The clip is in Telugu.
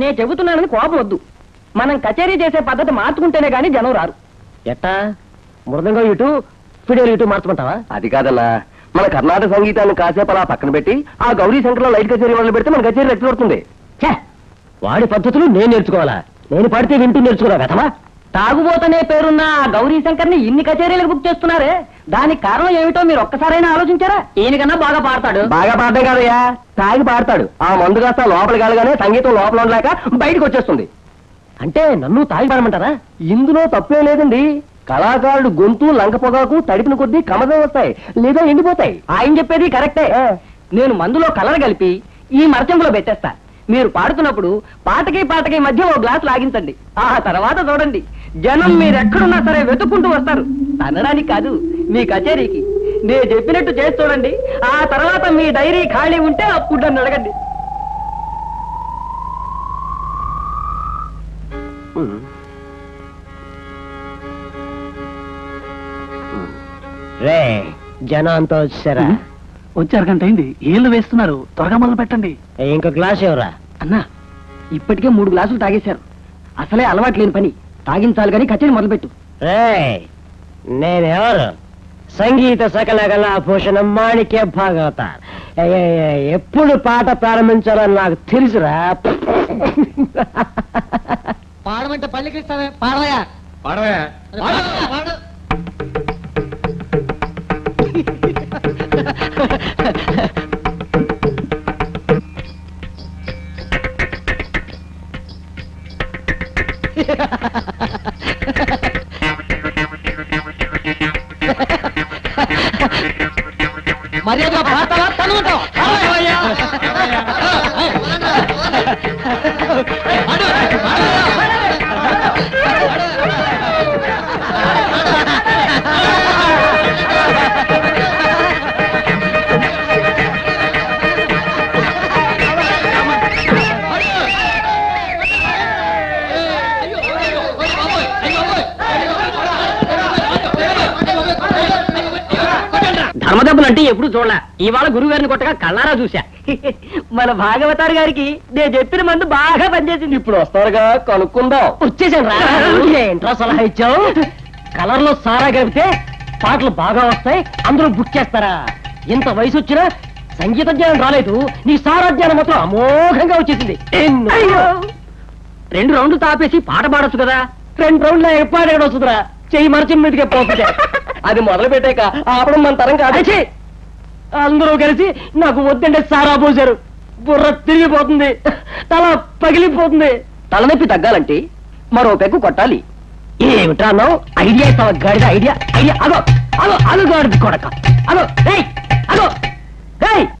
నేను చెబుతున్నానని కోపం వద్దు. మనం కచేరీ చేసే పద్ధతి మార్చుకుంటేనే గానీ జనం రారు. ఎట్టా మృదంగం ఇటు ఫిడేలు ఇటు మార్చమంటావా? అది కాదన్నా, మన కర్ణాటక సంగీతాన్ని కాసేపు అలా పక్కన పెట్టి ఆ గౌరీ శంకర్లో లైట్ కచేరీ మొదలు పెడితే మన కచేరీ రెట్టి పడుతుంది. వాడి పద్ధతులు నేను నేర్చుకోవాలా? నేను పాడితే వింటూ నేర్చుకోరా వెధవా? తాగుబోతనే పేరున్న గౌరీ శంకర్ని ఇన్ని కచేరీలకు బుక్ చేస్తున్నారే, దానికి కారణం ఏమిటో మీరు ఒక్కసారైనా ఆలోచించారా? ఈయనకన్నా బాగా పాడతాడు. బాగా పాడడం కాదయ్యా, తాగి పాడతాడు. ఆ మందు కాస్త లోపలికి వెళ్ళగానే సంగీతం లోపల ఉండలేక బయటకు వచ్చేస్తుంది. అంటే నన్ను తాగి పాడమంటారా? ఇందులో తప్పే లేదండి. కళాకారుడు గొంతు లంక పొగాకు తడిపిన కొద్దీ కమదం వస్తాయి, లేదా ఎండిపోతాయి. ఆయన చెప్పేది కరెక్టే. నేను మందులో కలర్ కలిపి ఈ మరచెంబులో పెట్టేస్తా. మీరు పాడుతున్నప్పుడు పాటకి మధ్య ఓ గ్లాస్ లాగించండి. ఆ తర్వాత చూడండి, జనం మీరెక్కడున్నా సరే వెతుక్కుంటూ వస్తారు. తనడానికి కాదు, మీ కచేరీకి. నేను చెప్పినట్టు చేసి చూడండి. ఆ తర్వాత మీ డైరీ ఖాళీ ఉంటే అప్పుడు నన్ను అడగండి. రే జనం అంతా వచ్చారా? వచ్చారు గంట అయింది. ఏళ్ళు వేస్తున్నారు, త్వరగా మొదలు పెట్టండి. ఇంకో గ్లాస్ ఎవరా? అన్నా, ఇప్పటికే 3 గ్లాసులు తాగేశారు. అసలే అలవాటు లేని పని. తాగించాలి కానీ కచేరీ మొదలుపెట్టు. రే నేనెవరు? సంగీత సకల కళాభూషణ మాణిక్య భాగవత. ఎప్పుడు పాట ప్రారంభించాలని నాకు తెలుసురా. పాడమంటే పల్లికిస్తావే, పాడవయా పాడవయా. మర్యాద పాడతావా తనుకుంటావా? ధర్మదెబ్బలు అంటే ఎప్పుడు చూడలే. ఇవాళ గురువు గారిని కొట్టగా కళ్ళారా చూశా. మన భాగవతారు గారికి నేను చెప్పిన మందు బాగా పనిచేసింది. ఇప్పుడు వస్తారుగా, కనుక్కుందాం. వచ్చేసాను రా. ఏంట్రా సలహా ఇచ్చావు? కలర్ లో సారా కలిపితే పాటలు బాగా వస్తాయి, అందరూ బుక్ చేస్తారా? ఇంత వయసు వచ్చినా సంగీత జ్ఞానం రాలేదు, నీ సారా జ్ఞానం మాత్రం అమోఘంగా వచ్చేసింది. 2 రౌండ్లు తాపేసి పాట పాడొచ్చు కదా. 2 రౌండ్ల ఎప్పుడు ఎక్కడ వస్తుందిరా? చెయ్యి మరచి మీదకే పోతుంటే. అది మొదలు పెట్టాక ఆపడం మన తరం కాదు. అందరూ కలిసి నాకు వద్దంటే సారా పోసారు. బుర్ర తిరిగిపోతుంది, తల పగిలిపోతుంది. తలనొప్పి తగ్గాలంటే మరో పెగ్గు కొట్టాలి. ఏమిట్రా అన్నావు? ఐడియా ఇస్తావా గాడిద? ఐడియా ఐడియా అదో అదో అదో గాడిది కొడక. అదో అదో